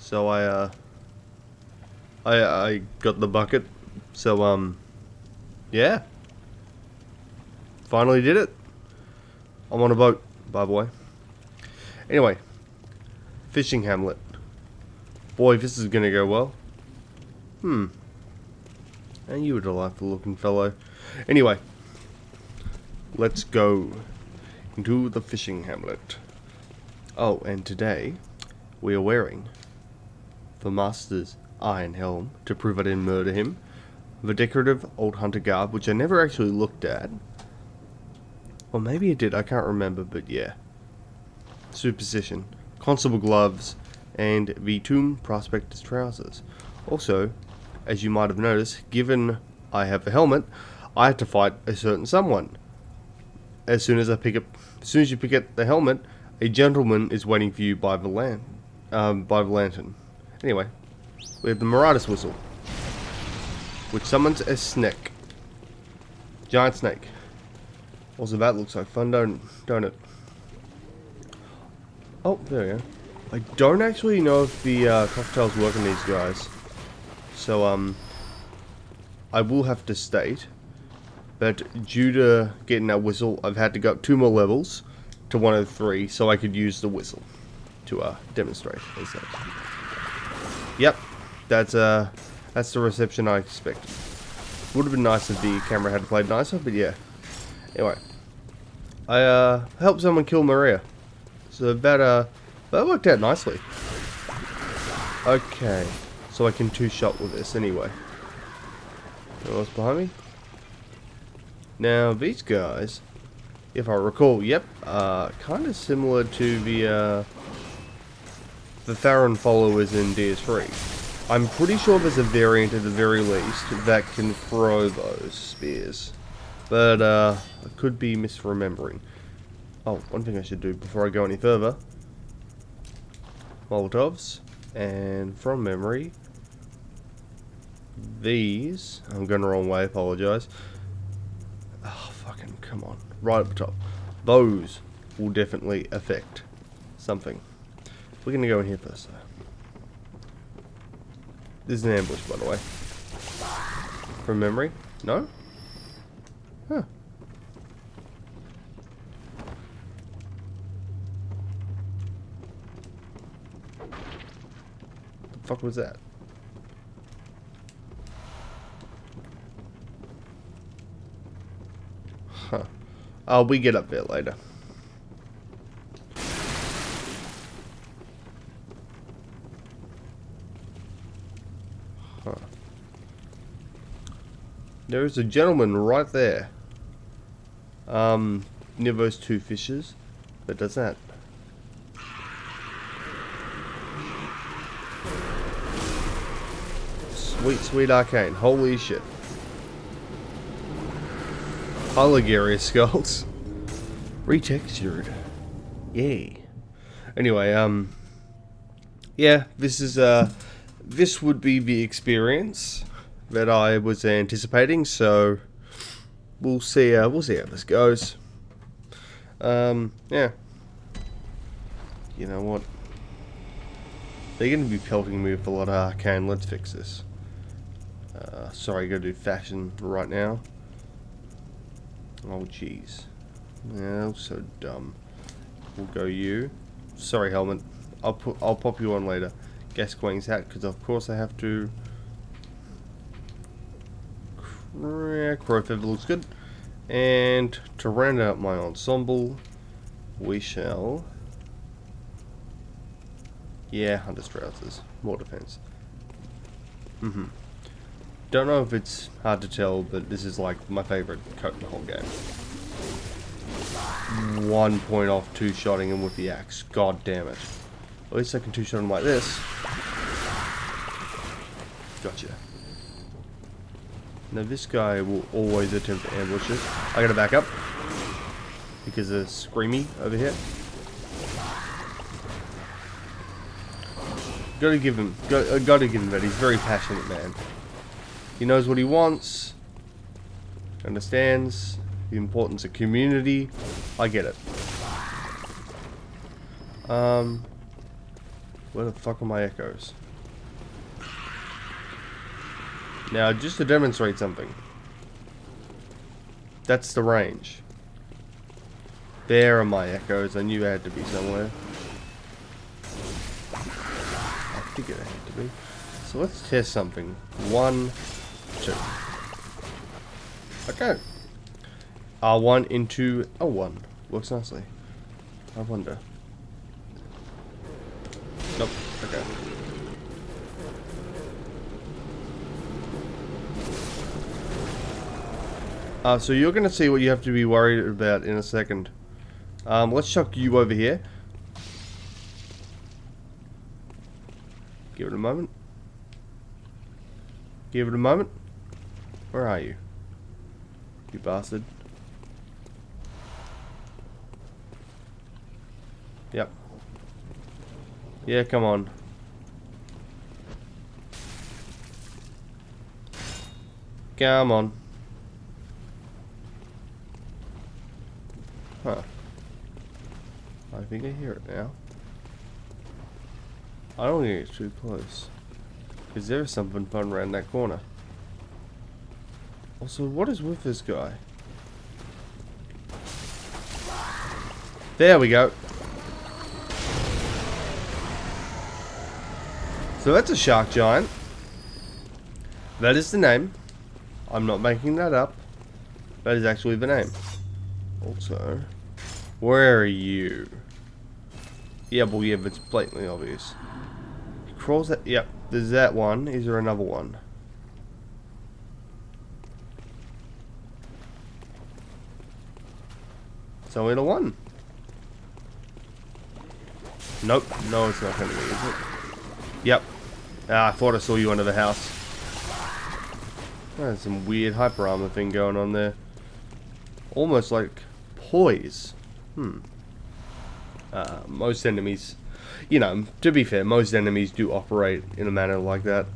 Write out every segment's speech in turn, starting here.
So I got the bucket. So yeah, finally did it. I'm on a boat, by the way. Anyway, fishing Hamlet. Boy, this is gonna go well. And you a delightful looking fellow. Anyway, let's go into the fishing Hamlet. Oh, and today we are wearing the Master's Iron Helm to prove I didn't murder him. The decorative old hunter garb, which I never actually looked at. Or maybe I did, I can't remember, but yeah. Superstition, constable gloves, and the tomb prospector's trousers. Also, as you might have noticed, given I have a helmet, I have to fight a certain someone. As soon as you pick up the helmet, a gentleman is waiting for you by the lantern. Anyway, we have the Marauders whistle, which summons a snake, giant snake. Also, that looks like fun, don't it? Oh, there we go. I don't actually know if the cocktails work on these guys, so I will have to state that due to getting that whistle, I've had to go up 2 more levels to 103, so I could use the whistle to demonstrate. Yep, that's the reception I expected. Would have been nice if the camera had played nicer, but yeah. Anyway, I helped someone kill Maria, so that worked out nicely. Okay, so I can 2-shot with this anyway. What's behind me? Now these guys, if I recall, yep, kind of similar to the Theron followers in DS3. I'm pretty sure there's a variant at the very least that can throw those spears, but I could be misremembering. Oh, one thing I should do before I go any further: Molotovs, and from memory, these. I'm going the wrong way. Apologise. Oh, fucking come on! Right up the top. Those will definitely affect something. We're gonna go in here first, though. This is an ambush, by the way. From memory? No? Huh. The fuck was that? Huh. Oh, we get up there later. Huh. There's a gentleman right there. Near those 2 fishes that does that. Sweet, sweet arcane. Holy shit. Alligarius skulls. Retextured. Yay. Anyway, yeah, this is, this would be the experience that I was anticipating, so we'll see how this goes. Yeah. You know what? They're going to be pelting me with a lot of arcane. Let's fix this. Sorry, gotta do fashion right now. Oh, jeez. Yeah, so dumb. We'll go you. Sorry, helmet. I'll pop you on later. Gascoigne's hat, because of course I have to. Crow feather looks good. And to round out my ensemble, we shall. Yeah, hunter's trousers. More defense. Don't know if it's hard to tell, but this is like my favorite coat in the whole game. 1 point off 2-shotting him with the axe. God damn it. At least I can 2-shot him like this. Gotcha. Now this guy will always attempt to ambush us. I gotta back up because there's Screamy over here. Gotta give him that. He's a very passionate man. He knows what he wants. Understands the importance of community. I get it. Where the fuck are my echoes? Now, just to demonstrate something. That's the range. There are my echoes. I knew it had to be somewhere. I figured it had to be. So let's test something. 1, 2. Okay. R1 into L1. Works nicely. I wonder. Nope. Okay. So you're going to see what you have to be worried about in a second. Let's chuck you over here. Give it a moment. Give it a moment. Where are you? You bastard. Yep. Yeah, come on. Come on. Huh. I think I hear it now. I don't think it's too close. Because there's something fun around that corner. Also, what is with this guy? There we go. So that's a shark giant. That is the name. I'm not making that up. That is actually the name. Also, where are you? Yeah, well, yeah, but it's blatantly obvious. He crawls that. Yep, there's that one. Is there another one? It's only the one. Nope. No, it's not going to be, is it? Yep. Ah, I thought I saw you under the house. There's some weird hyper armor thing going on there. Almost like poise. Most enemies, you know, to be fair, most enemies do operate in a manner like that.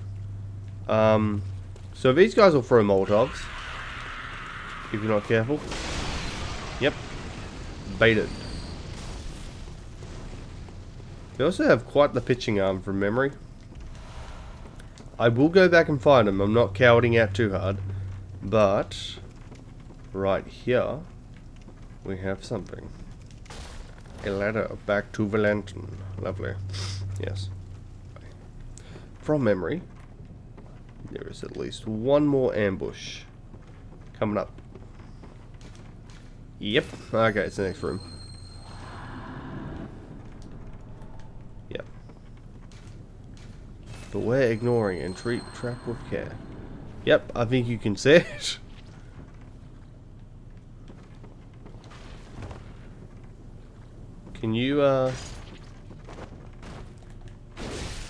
So these guys will throw Molotovs if you're not careful. Yep. Baited. They also have quite the pitching arm from memory. I will go back and find them. I'm not cowarding out too hard. But right here we have something. A ladder back to the lantern. Lovely. Yes. From memory, there is at least one more ambush coming up. Yep. Okay, it's the next room. Yep. Beware ignoring and treat trap with care. Yep, I think you can see it. Can you,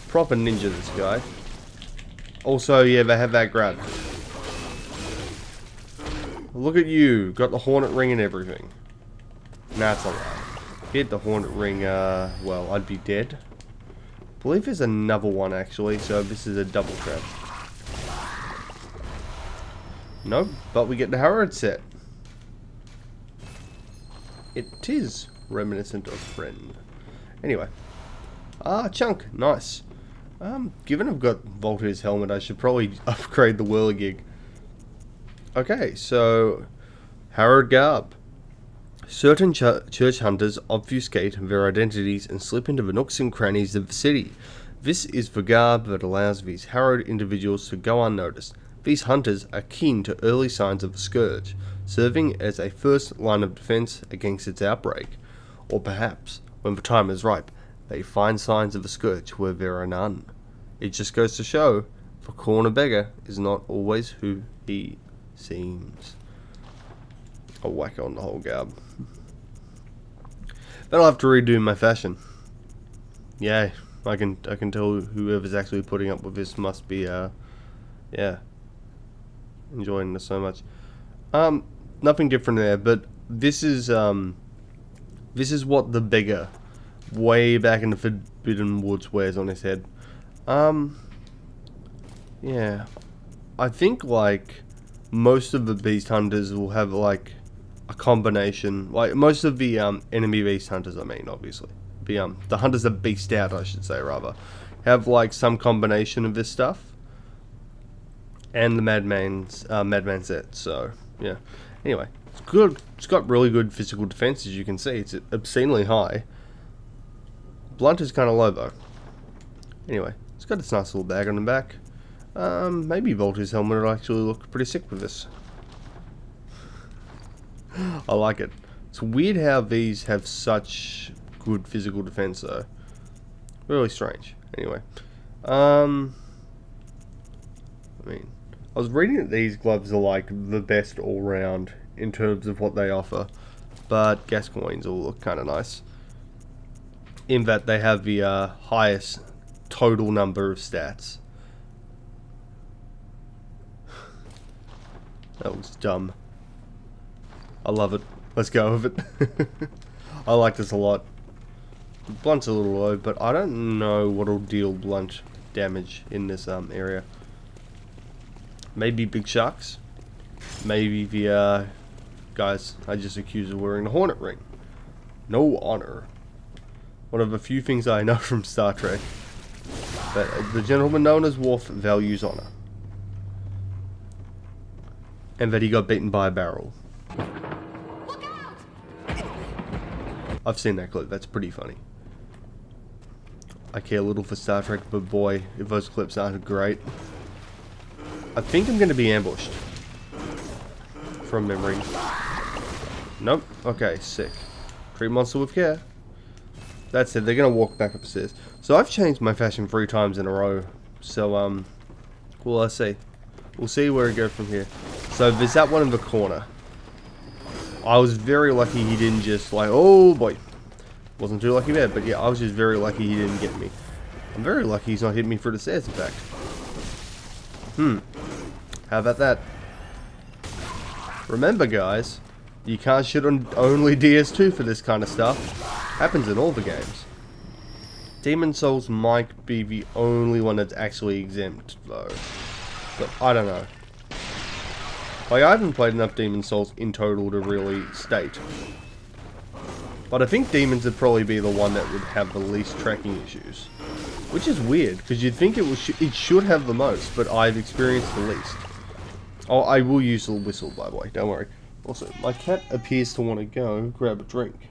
proper ninja this guy. Also, yeah, they have that grab. Look at you, got the hornet ring and everything. Nah, it's alright. Hit the hornet ring, well, I'd be dead. I believe there's another one actually, so this is a double trap. Nope, but we get the Harrod set. It is reminiscent of Friend. Anyway. Chunk. Nice. Given I've got Volta's helmet, I should probably upgrade the whirligig. Okay, so Harrod garb. Certain church hunters obfuscate their identities and slip into the nooks and crannies of the city. This is the garb that allows these harrowed individuals to go unnoticed. These hunters are keen to early signs of the scourge, serving as a first line of defense against its outbreak. Or perhaps, when the time is ripe, they find signs of the scourge where there are none. It just goes to show, the corner beggar is not always who he seems. I'll whack on the whole garb. Then I'll have to redo my fashion. Yay, I can tell whoever's actually putting up with this must be, yeah, enjoying this so much. Nothing different there, but this is what the beggar way back in the Forbidden Woods wears on his head. Yeah, I think like most of the beast hunters will have like a combination, like most of the enemy beast hunters, I mean, obviously, The hunters that beast out, I should say, rather, have like some combination of this stuff. And the Madman's set, so yeah. Anyway, it's good. It's got really good physical defense, as you can see. It's obscenely high. Blunt is kind of low though. Anyway, it's got its nice little bag on the back. Maybe Volta's helmet will actually look pretty sick with this. I like it. It's weird how these have such good physical defense though. Really strange. Anyway, I mean, I was reading that these gloves are like the best all round in terms of what they offer, but Gascoigne's all look kind of nice in that they have the highest total number of stats. That was dumb. I love it. Let's go with it. I like this a lot. Blunt's a little low, but I don't know what'll deal blunt damage in this area. Maybe big sharks. Maybe the guys I just accused of wearing the hornet ring. No honor. One of the few things I know from Star Trek. That the gentleman known as Worf values honor. And that he got beaten by a barrel. I've seen that clip, that's pretty funny. I care little for Star Trek, but boy, if those clips aren't great. I think I'm going to be ambushed. From memory. Nope. Okay, sick. Treat monster with care. That's it, they're going to walk back upstairs. So I've changed my fashion 3 times in a row. So, well, let's see. We'll see where it goes from here. So there's that one in the corner. I was very lucky he didn't just like, oh boy. Wasn't too lucky there, but yeah, I was just very lucky he didn't get me. I'm very lucky he's not hitting me through the stairs, in fact. How about that? Remember guys, you can't shit on only DS2 for this kind of stuff. Happens in all the games. Demon Souls might be the only one that's actually exempt though. But I don't know. Like, I haven't played enough Demon Souls in total to really state. But I think Demons would probably be the one that would have the least tracking issues. Which is weird, because you'd think it should have the most, but I've experienced the least. Oh, I will use the whistle, by the way, don't worry. Also, my cat appears to want to go grab a drink.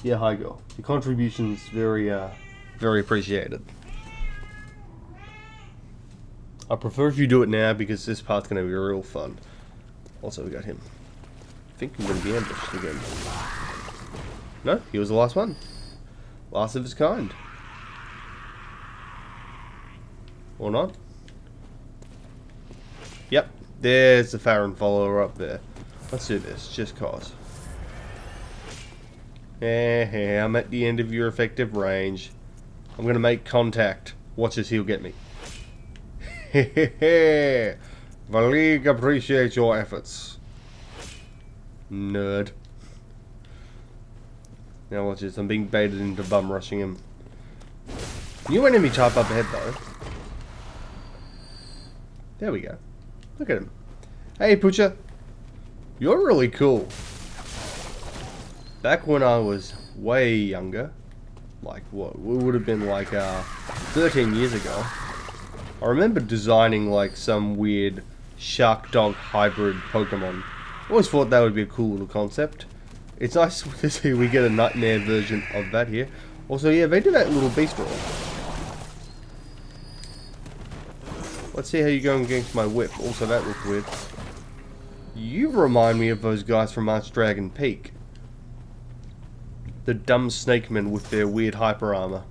Yeah, hi girl. Your contribution's very appreciated. I prefer if you do it now, because this part's going to be real fun. Also, we got him. I think I'm going to be ambushed again. No, he was the last one. Last of his kind. Or not? Yep, there's the Farron follower up there. Let's do this, just cause. I'm at the end of your effective range. I'm going to make contact. Watch as he'll get me. The League appreciates your efforts. Nerd. Now watch this, I'm being baited into bum rushing him. New enemy type up ahead though. There we go. Look at him. Hey Poocha. You're really cool. Back when I was way younger, like what, it would have been like 13 years ago, I remember designing like some weird shark dog hybrid Pokemon. Always thought that would be a cool little concept. It's nice to see we get a nightmare version of that here. Also, yeah, they do that little beast roll. Let's see how you're going against my whip. Also, that looked weird. You remind me of those guys from Archdragon Peak. The dumb snakemen with their weird hyper armor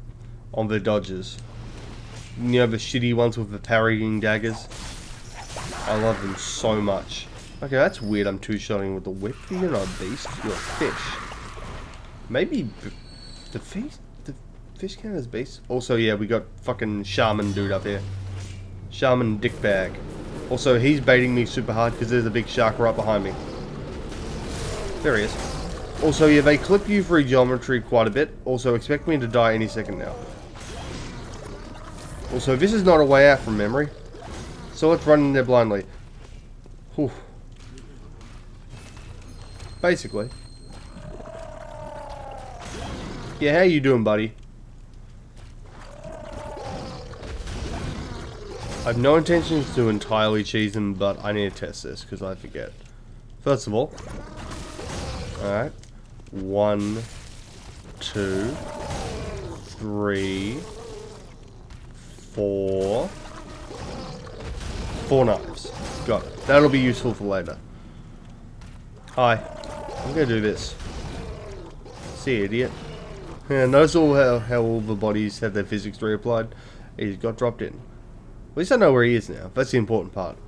on their dodges. You know, the shitty ones with the parrying daggers. I love them so much. Okay, that's weird. I'm two-shotting with the whip. You're not a beast. You're a fish. Maybe the fish count as beast. Also, yeah, we got fucking shaman dude up here. Shaman dickbag. Also, he's baiting me super hard because there's a big shark right behind me. There he is. Also, yeah, they clip you for geometry quite a bit. Also, expect me to die any second now. Also, this is not a way out from memory. So let's run in there blindly. Whew. Basically. Yeah, how you doing, buddy? I have no intentions to entirely cheese him, but I need to test this because I forget. First of all, alright. 1, 2, 3, 4. 4 knives. Got it. That'll be useful for later. Hi. I'm gonna do this. See you, idiot. Yeah, notice how all the bodies have their physics reapplied. He's got dropped in. At least I know where he is now. That's the important part.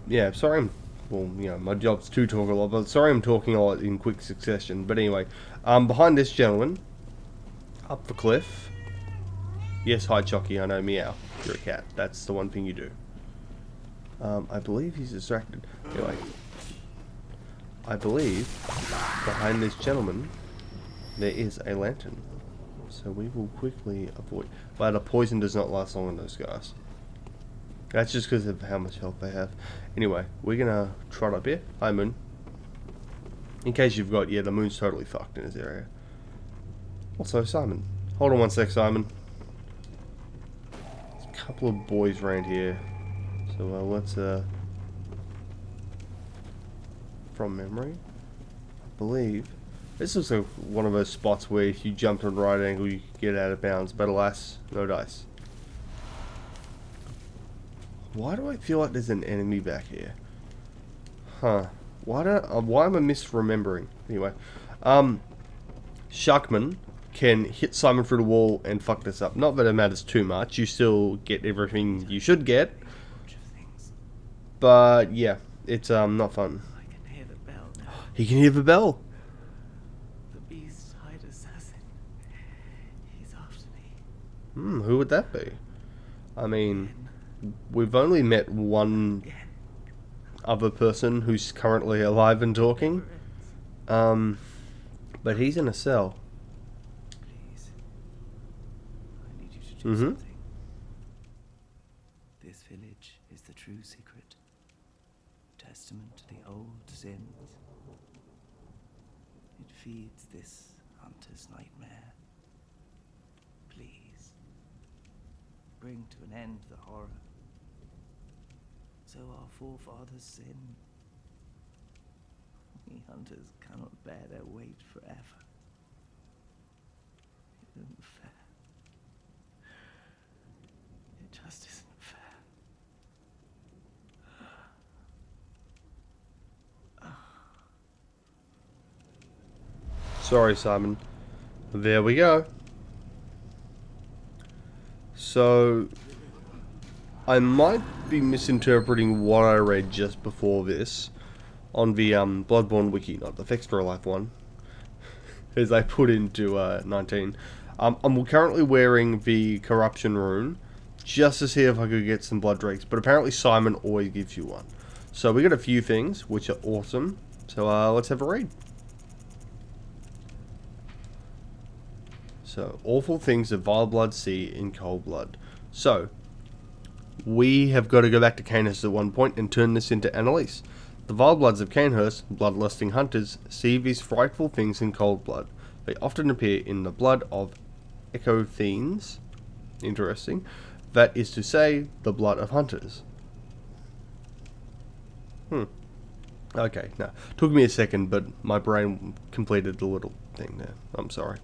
Yeah, sorry well, you know, my job's to talk a lot, but sorry I'm talking a lot in quick succession. But anyway, behind this gentleman, up the cliff. Yes, hi Chucky, I know, meow. You're a cat. That's the one thing you do. I believe he's distracted. Anyway, I believe behind this gentleman there is a lantern. So we will quickly avoid. But the poison does not last long on those guys. That's just because of how much health they have. Anyway, we're gonna trot up here. Hi, Moon. In case you've got, yeah, the Moon's totally fucked in this area. Also, Simon. Hold on one sec, Simon. There's a couple of boys around here. So let's, from memory, I believe, this is one of those spots where if you jump at a right angle, you get out of bounds. But alas, no dice. Why do I feel like there's an enemy back here? Huh. Why am I misremembering? Anyway. Sharkman can hit Simon through the wall and fuck this up. Not that it matters too much. You still get everything you should get. But, yeah. It's, not fun. I can hear the bell. He can hear the bell. The beast-eyed assassin. He's after me. Who would that be? I mean, we've only met one other person who's currently alive and talking. But he's in a cell. Please. I need you to do something. This village is the true secret. Testament to the old sins. It feeds this hunter's nightmare. Please. Bring to an end the horror. So our forefathers sinned. We hunters cannot bear their weight forever. It isn't fair. It just isn't fair. Sorry, Simon. There we go. So, I might be misinterpreting what I read just before this on the Bloodborne wiki, not the Extra Life one, as I put into 19. I'm currently wearing the Corruption rune, just to see if I could get some blood drakes, but apparently Simon always gives you one. So we got a few things, which are awesome. So let's have a read. So, awful things that vile blood see in cold blood. So, we have got to go back to Cainhurst at one point and turn this into Annalise. The vile bloods of Cainhurst, bloodlusting hunters, see these frightful things in cold blood. They often appear in the blood of echothenes. Interesting. That is to say, the blood of hunters. Okay, no. Took me a second, but my brain completed the little thing there. I'm sorry.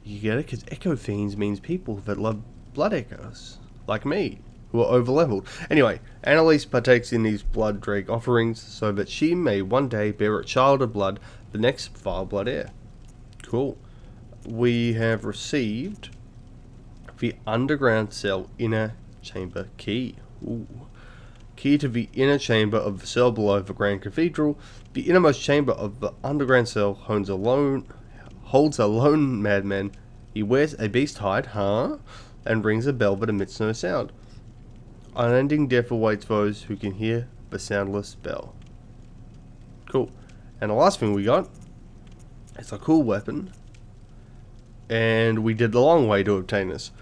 You get it? Because echothenes means people that love blood echoes. Like me, who are overleveled. Anyway, Annalise partakes in these blood drake offerings so that she may one day bear a child of blood, the next vile blood heir. Cool. We have received the underground cell inner chamber key. Ooh. Key to the inner chamber of the cell below the Grand Cathedral. The innermost chamber of the underground cell holds a lone madman. He wears a beast hide, and rings a bell that emits no sound. Unending death awaits those who can hear the soundless bell. Cool. And the last thing we got is a cool weapon. And we did the long way to obtain this.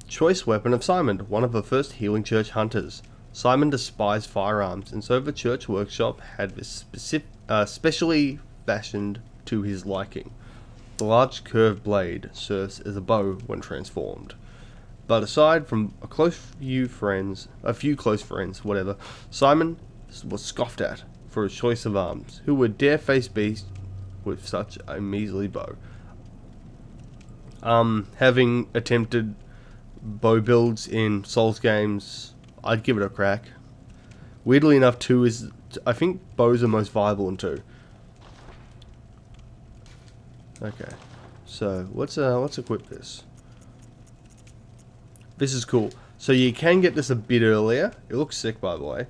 Choice weapon of Simon, one of the first healing church hunters. Simon despised firearms, and so the church workshop had this specially fashioned to his liking. The large curved blade serves as a bow when transformed. But aside from a few close friends, whatever, Simon was scoffed at for his choice of arms. Who would dare face beasts with such a measly bow? Having attempted bow builds in Souls games, I'd give it a crack. Weirdly enough, 2 is... I think bows are most viable in 2. Okay, so let's equip this. This is cool. So you can get this a bit earlier. It looks sick, by the way.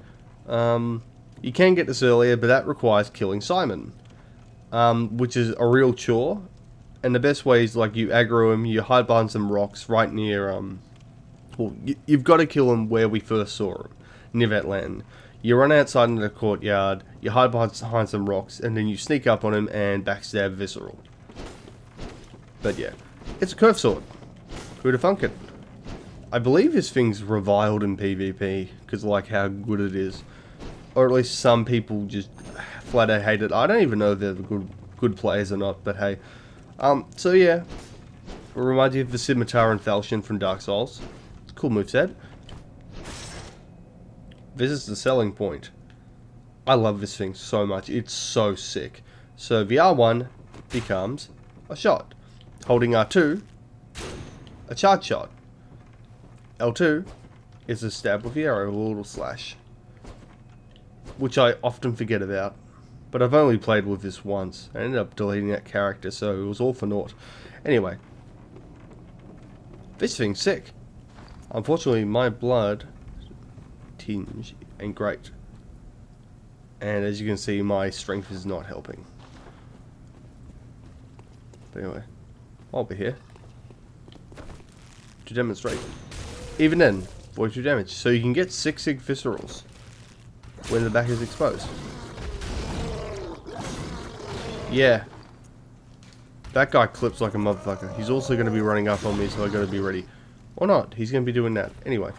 You can get this earlier, but that requires killing Simon, which is a real chore. And the best way is, like, you aggro him, you hide behind some rocks right near, well, you've got to kill him where we first saw him, near that land. You run outside into the courtyard, you hide behind some rocks, and then you sneak up on him and backstab Visceral. But yeah, it's a curved sword. Who'd have thunk it? I believe this thing's reviled in PvP, because like how good it is. Or at least some people just flat out hate it. I don't even know if they're good players or not, but hey. So yeah, it reminds you of the Scimitar and Falchion from Dark Souls. It's a cool moveset. This is the selling point. I love this thing so much. It's so sick. So the R1 becomes a shot. Holding R2, a charge shot. L2 is a stab with the arrow, a little slash. Which I often forget about. But I've only played with this once. I ended up deleting that character, so it was all for naught. Anyway. This thing's sick. Unfortunately, my blood tinge ain't great. And as you can see, my strength is not helping. But anyway, I'll be here to demonstrate. Even then, 42 damage. So you can get 6 viscerals when the back is exposed. Yeah. That guy clips like a motherfucker. He's also going to be running up on me, so I got to be ready. Or not. He's going to be doing that. Anyway.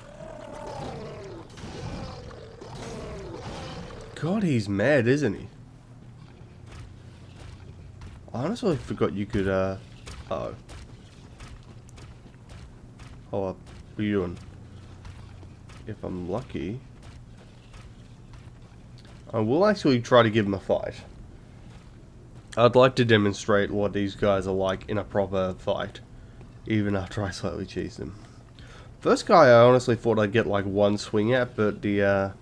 God, he's mad, isn't he? I honestly forgot you could, uh-oh. Hold up. What are you doing? If I'm lucky, I will actually try to give him a fight. I'd like to demonstrate what these guys are like in a proper fight, even after I slightly cheesed him. First guy I honestly thought I'd get like one swing at, but the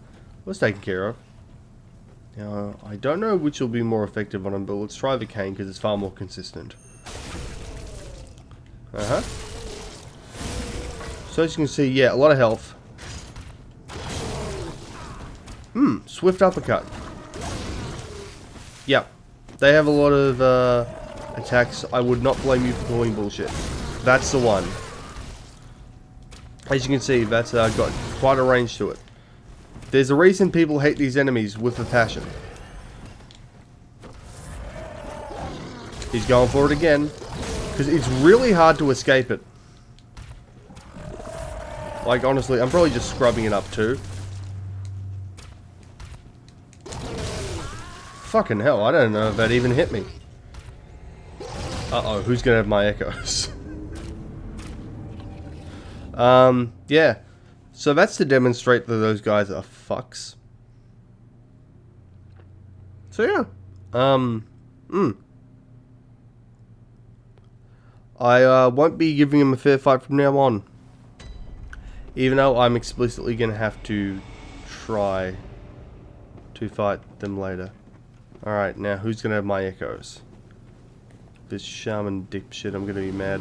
was taken care of. Now, I don't know which will be more effective on him, but let's try the cane because it's far more consistent. So as you can see, yeah, a lot of health. Swift uppercut. Yep. They have a lot of attacks. I would not blame you for calling bullshit. That's the one. As you can see, that's got quite a range to it. There's a reason people hate these enemies with a passion. He's going for it again. Because it's really hard to escape it. Like, honestly, I'm probably just scrubbing it up too. Fucking hell, I don't know if that even hit me. Uh-oh, who's gonna have my echoes? Yeah. So that's to demonstrate that those guys are fucks. So yeah. I won't be giving him a fair fight from now on. Even though I'm explicitly gonna have to try to fight them later. Alright, now who's gonna have my echoes? This shaman dipshit, I'm gonna be mad.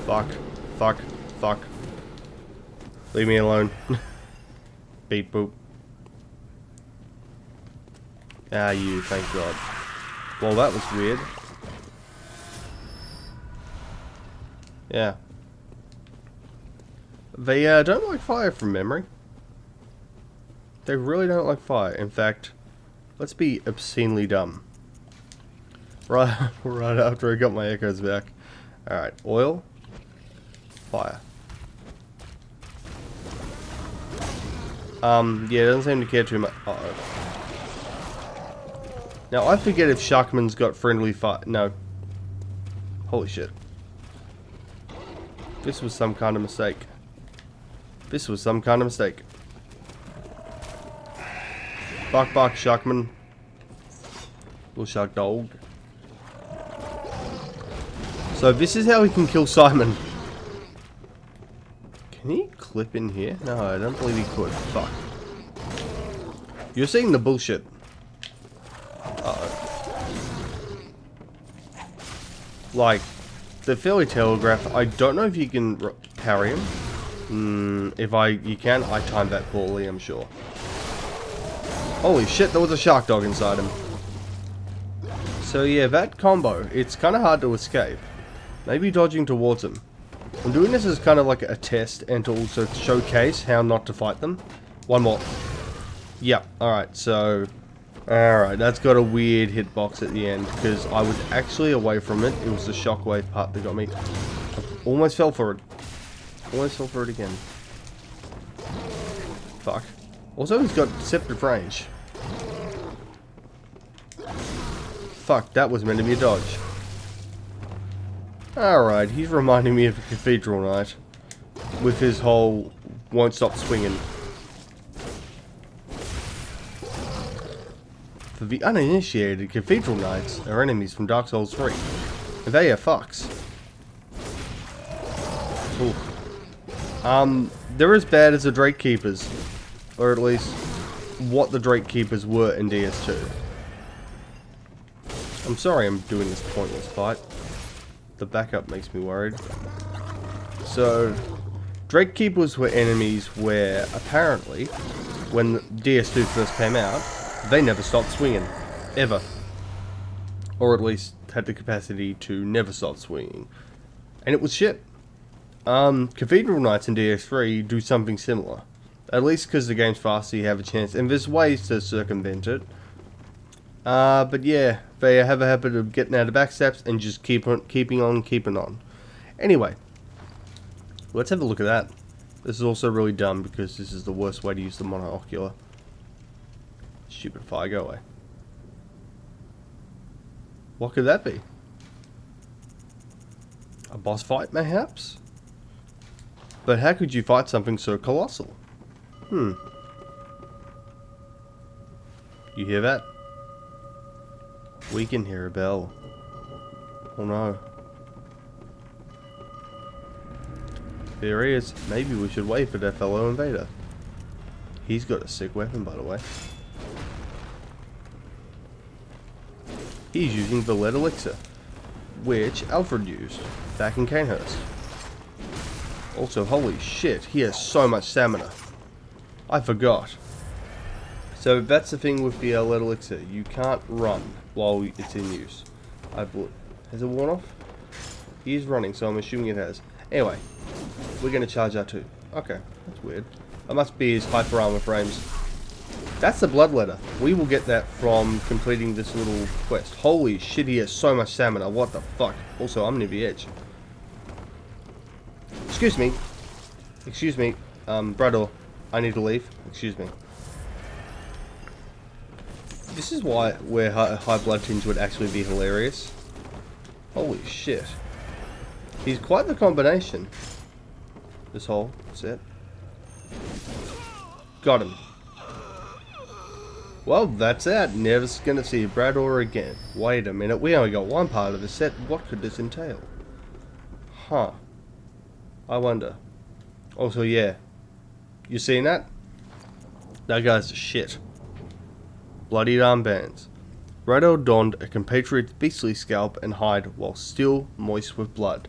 Fuck. Fuck. Fuck. Leave me alone. Beep boop. Ah, you, thank God. Well, that was weird. Yeah. They don't like fire from memory. They really don't like fire. In fact, let's be obscenely dumb. Right after I got my echoes back. Alright, oil. Fire. Yeah, it doesn't seem to care too much. Uh-oh. Now, I forget if Sharkman's got friendly fight. No. Holy shit. This was some kind of mistake. This was some kind of mistake. Bark, bark, Sharkman. Little shark dog. So this is how we can kill Simon. Can he clip in here? No, I don't believe he could. Fuck. You're seeing the bullshit. Like, the Fairly Telegraph, I don't know if you can parry him. You can, I timed that poorly, I'm sure. Holy shit, there was a shark dog inside him. So yeah, that combo, it's kind of hard to escape. Maybe dodging towards him. I'm doing this as kind of like a test and to also showcase how not to fight them. One more. Yep, alright, so... Alright, that's got a weird hitbox at the end, because I was actually away from it. It was the shockwave part that got me. I almost fell for it. Almost fell for it again. Fuck. Also, he's got deceptive range. Fuck, that was meant to be a dodge. Alright, he's reminding me of a Cathedral Knight. With his whole won't stop swinging. For the uninitiated, Cathedral Knights are enemies from Dark Souls 3. And they are fucks. Oof. They're as bad as the Drake Keepers. Or at least, what the Drake Keepers were in DS2. I'm sorry I'm doing this pointless fight. The backup makes me worried. So, Drake Keepers were enemies where, apparently, when DS2 first came out, they never stopped swinging. Ever. Or at least had the capacity to never stop swinging. And it was shit. Cathedral Knights in DS3 do something similar. At least because the game's faster, you have a chance. And there's ways to circumvent it. But yeah, they have a habit of getting out of backsteps and just keeping on. Anyway, let's have a look at that. This is also really dumb because this is the worst way to use the monoocular. Stupid fire, go away. What could that be? A boss fight, mayhaps? But how could you fight something so colossal? You hear that? We can hear a bell. Oh no. There he is. Maybe we should wait for that fellow invader. He's got a sick weapon, by the way. He's using the lead elixir, which Alfred used back in Canehurst. Also, holy shit, he has so much stamina. I forgot. So that's the thing with the lead elixir. You can't run while it's in use. Has it worn off? He is running, so I'm assuming it has. Anyway, we're going to charge that too. Okay, that's weird. That must be his hyper armor frames. That's the blood letter. We will get that from completing this little quest. Holy shit, he has so much stamina. What the fuck? Also, I'm near the edge. Excuse me. Excuse me. Brador, I need to leave. Excuse me. This is where high blood tinge would actually be hilarious. Holy shit. He's quite the combination. This whole set. Got him. Well, that's that. Never gonna see Brador again. Wait a minute, we only got one part of the set. What could this entail? Huh. I wonder. Also, yeah. You seen that? That guy's shit. Bloodied armbands. Brador donned a compatriot's beastly scalp and hide while still moist with blood.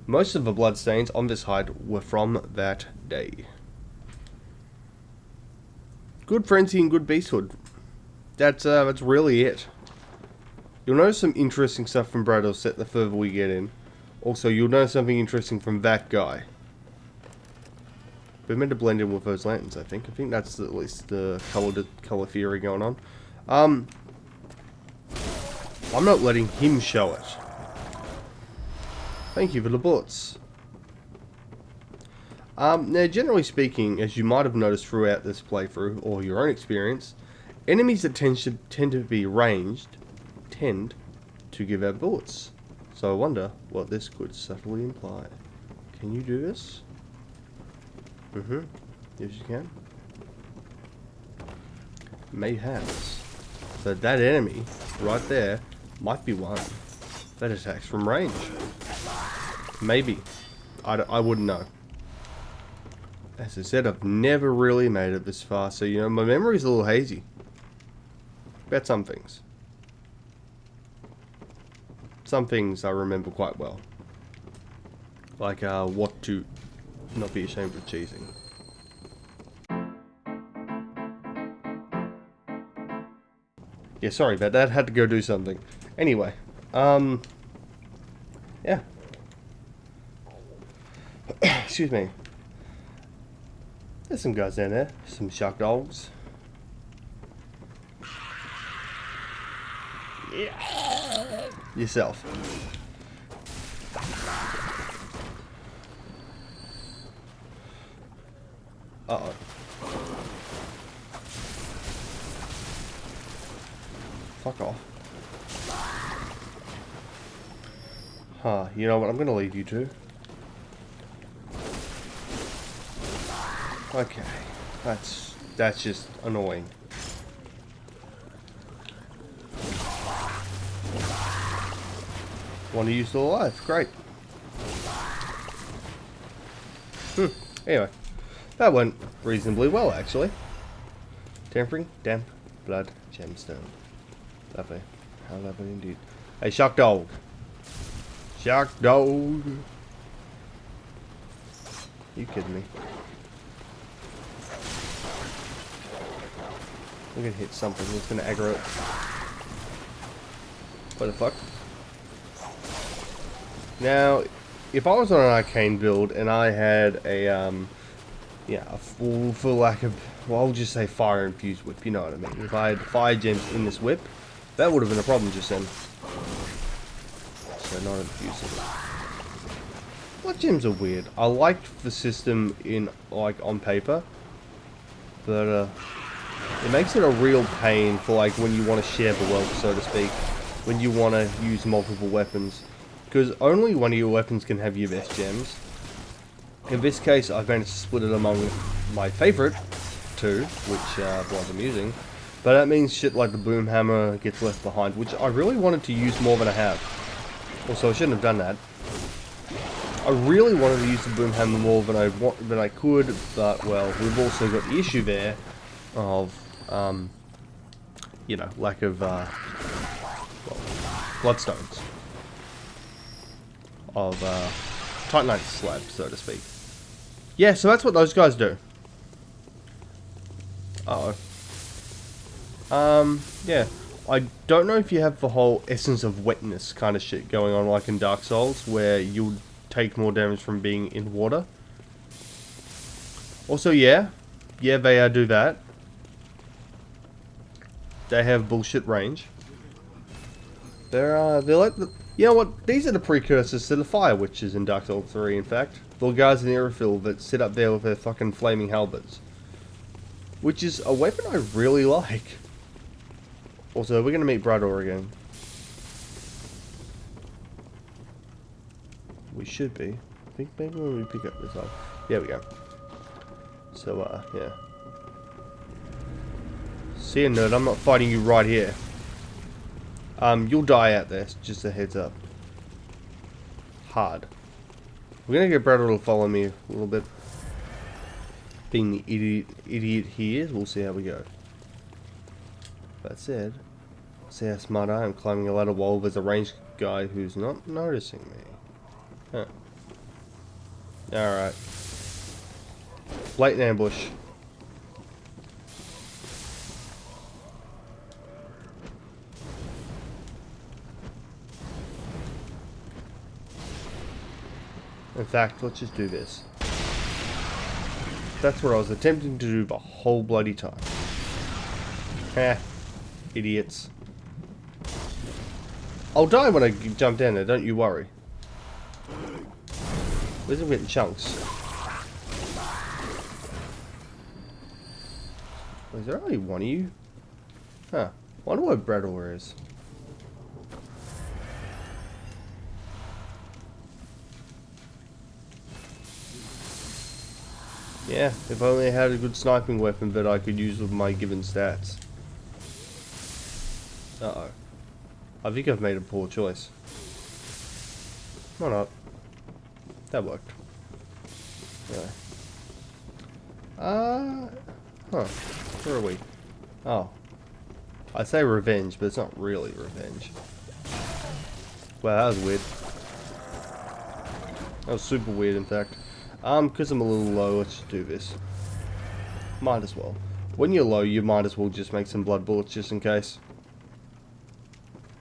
Most of the bloodstains on this hide were from that day. Good frenzy and good beasthood. That's really it. You'll notice some interesting stuff from Brador's set the further we get in. Also, you'll notice something interesting from that guy. We're meant to blend in with those lanterns, I think. I think that's at least the color theory going on. I'm not letting him show it. Thank you for the bullets. Now, generally speaking, as you might have noticed throughout this playthrough, or your own experience, enemies that tend to be ranged tend to give out bullets. So I wonder what this could subtly imply. Can you do this? Mm-hmm. Yes, you can. Mayhaps. So that enemy right there might be one that attacks from range. Maybe. I wouldn't know. As I said, I've never really made it this far, so you know, my memory's a little hazy. About some things. Some things I remember quite well. Like what to not be ashamed of cheesing. Yeah, sorry about that. Had to go do something. Anyway, yeah. Excuse me. There's some guys down there. Some shark dogs. Yeah. Yourself. Uh-oh. Fuck off. Huh, you know what, I'm gonna leave you two. Okay. That's just annoying. One of you still alive, great. Anyway. That went reasonably well actually. Tempering, damp, blood, gemstone. Lovely. How lovely indeed. Hey, shark dog. Shark dog. You kidding me? I'm gonna hit something that's gonna aggro it. What the fuck? Now, if I was on an arcane build and I had a yeah, a full lack of, well, I'll just say fire infused whip, you know what I mean. If I had fire gems in this whip, that would have been a problem just then. So not infusing. Blood gems are weird. I liked the system in, like, on paper, but it makes it a real pain for, like, when you want to share the wealth, so to speak, when you want to use multiple weapons, because only one of your weapons can have your best gems. In this case, I've managed to split it among my favourite two, which Blood I'm using. But that means shit like the boom hammer gets left behind, which I really wanted to use more than I have. Also, I shouldn't have done that. I really wanted to use the boom hammer more than I could, but well, we've also got the issue there of, you know, lack of well, bloodstones, of titanite slabs, so to speak. Yeah, so that's what those guys do. Yeah. I don't know if you have the whole essence of wetness kind of shit going on like in Dark Souls, where you'll take more damage from being in water. Also, yeah, they do that. They have bullshit range. They're like the, you know what? These are the precursors to the fire witches in Dark Souls 3. In fact, the guys in Irithyll that sit up there with their fucking flaming halberds, which is a weapon I really like. Also, we're gonna meet Brador again. We should be. I think maybe when we pick up this up. There we go. So, yeah. See ya, nerd. I'm not fighting you right here. You'll die out there. Just a heads up. Hard. We're gonna get Brador to follow me a little bit. Being the idiot he is, we'll see how we go. That said, see how smart I am climbing a ladder while there's a ranged guy who's not noticing me. Huh. Alright. Blatant ambush. In fact, let's just do this. That's what I was attempting to do the whole bloody time. Heh. Idiots. I'll die when I jump down there, don't you worry. Where's it getting chunks? Is there only one of you? Huh. Wonder where Brador is. Yeah, if only I had a good sniping weapon that I could use with my given stats. Uh-oh. I think I've made a poor choice. Why not? That worked. Yeah. Huh. Where are we? Oh. I say revenge, but it's not really revenge. Wow, that was weird. That was super weird, in fact. Because I'm a little low, let's just do this. Might as well. When you're low, you might as well just make some blood bullets just in case.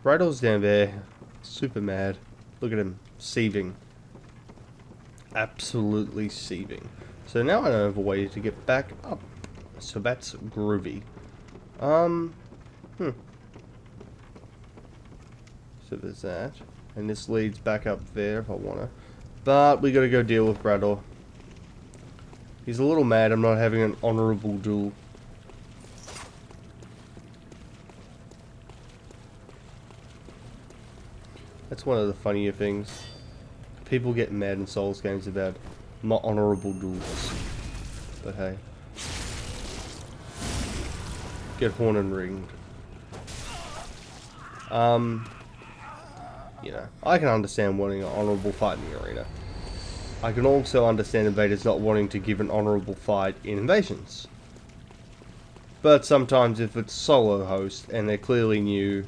Bradl's down there, super mad. Look at him, seething. Absolutely seething. So now I know of a way to get back up. So that's groovy. So there's that. And this leads back up there if I wanna. But we gotta go deal with Brador. He's a little mad I'm not having an honorable duel. That's one of the funnier things. People get mad in Souls games about not honorable duels. But hey. Get horn and ringed. You know, I can understand wanting an honorable fight in the arena. I can also understand invaders not wanting to give an honorable fight in invasions. But sometimes if it's solo host and they're clearly new,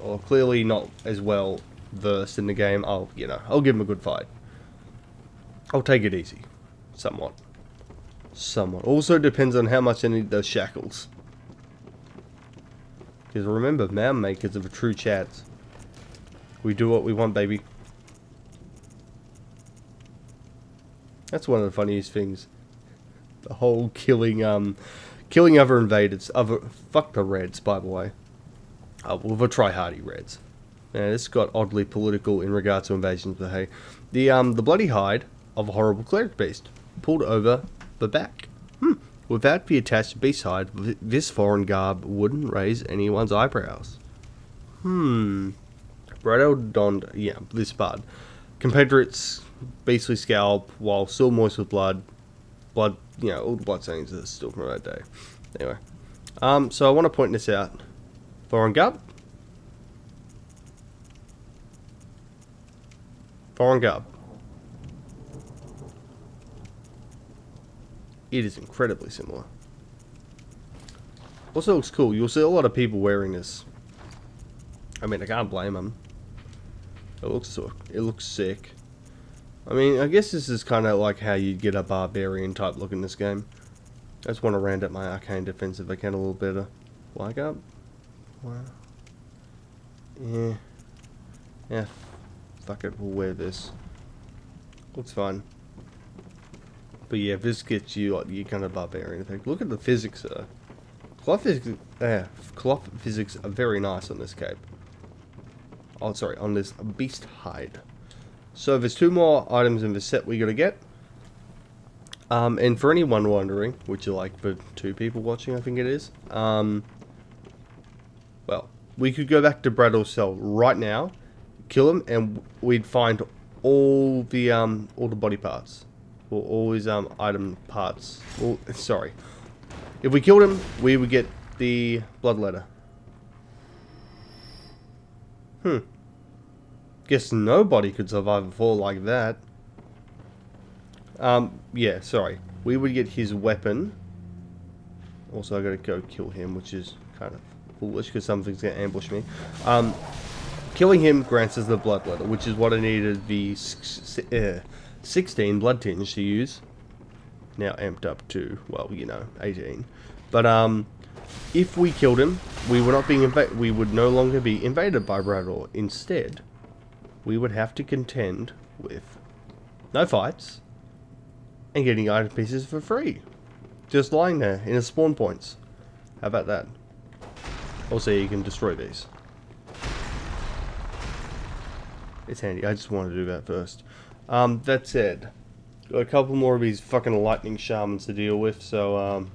or clearly not as well versed in the game, I'll give them a good fight. I'll take it easy. Somewhat. Also depends on how much I need those shackles. Because remember, man makers of a true Chads. We do what we want, baby. That's one of the funniest things. The whole killing other invaders. Fuck the Reds, by the way. Well, the try-hardy Reds. Now, this got oddly political in regards to invasions, but hey. The bloody hide of a horrible cleric beast. Pulled over the back. Without the attached beast hide, this foreign garb wouldn't raise anyone's eyebrows. Bradel donned, this bud. Compared to its beastly scalp, while still moist with blood, all the blood stains are still from that day. Anyway, so I want to point this out. Foreign garb. Foreign garb. It is incredibly similar. Also looks cool. You'll see a lot of people wearing this. I mean, I can't blame them. It looks sick. I mean, I guess this is kind of like how you'd get a barbarian type look in this game. I just want to round up my arcane defense if I can a little better. Like up. Wow. Yeah. Fuck it. We'll wear this. Looks fine. But yeah, this gets you like your kind of barbarian effect. Look at the physics, though. Cloth physics are very nice on this cape. Oh, sorry, on this beast hide. So there's 2 more items in the set we gotta get. And for anyone wondering, which are like the 2 people watching, I think it is. Well, we could go back to Bradl's cell right now, kill him, and we'd find all the body parts. Or all his item parts. Well, sorry. If we killed him, we would get the blood letter. Guess nobody could survive a fall like that. Yeah, sorry. We would get his weapon. Also, I gotta go kill him, which is kind of foolish because something's gonna ambush me. Killing him grants us the blood letter, which is what I needed the 16 blood tinge to use. Now amped up to, well, 18. But if we killed him, we would no longer be invaded by Brador. Instead, we would have to contend with no fights and getting item pieces for free, just lying there in a spawn points. How about that? Also, you can destroy these. It's handy. I just wanted to do that first. That said, got a couple more of these fucking lightning shamans to deal with, so,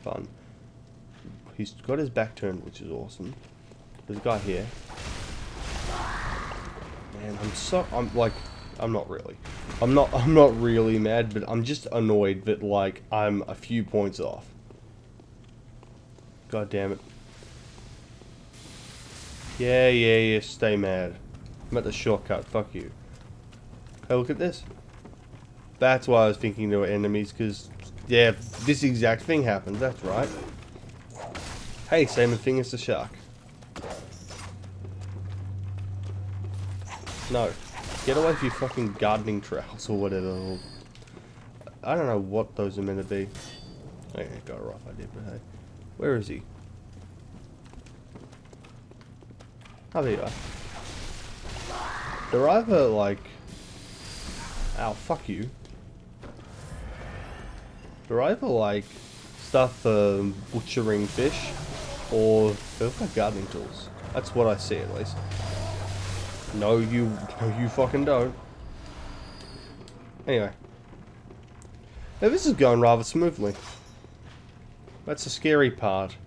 fun. He's got his back turned, which is awesome. There's a guy here. Man, I'm like, I'm not really. I'm not really mad, but I'm just annoyed that, like, I'm a few points off. God damn it. Yeah, stay mad. I'm at the shortcut, fuck you. Hey, look at this. That's why I was thinking there were enemies, because, yeah, this exact thing happened, that's right. Hey, same thing as the shark. No. Get away with your fucking gardening trowels or whatever. I don't know what those are meant to be. Okay, got a rough idea, but hey. Where is he? Oh, there you are. They're either like... Ow, fuck you. They're either like stuff for butchering fish, or they're like gardening tools. That's what I see at least. No, you fucking don't. Anyway. Now this is going rather smoothly. That's the scary part.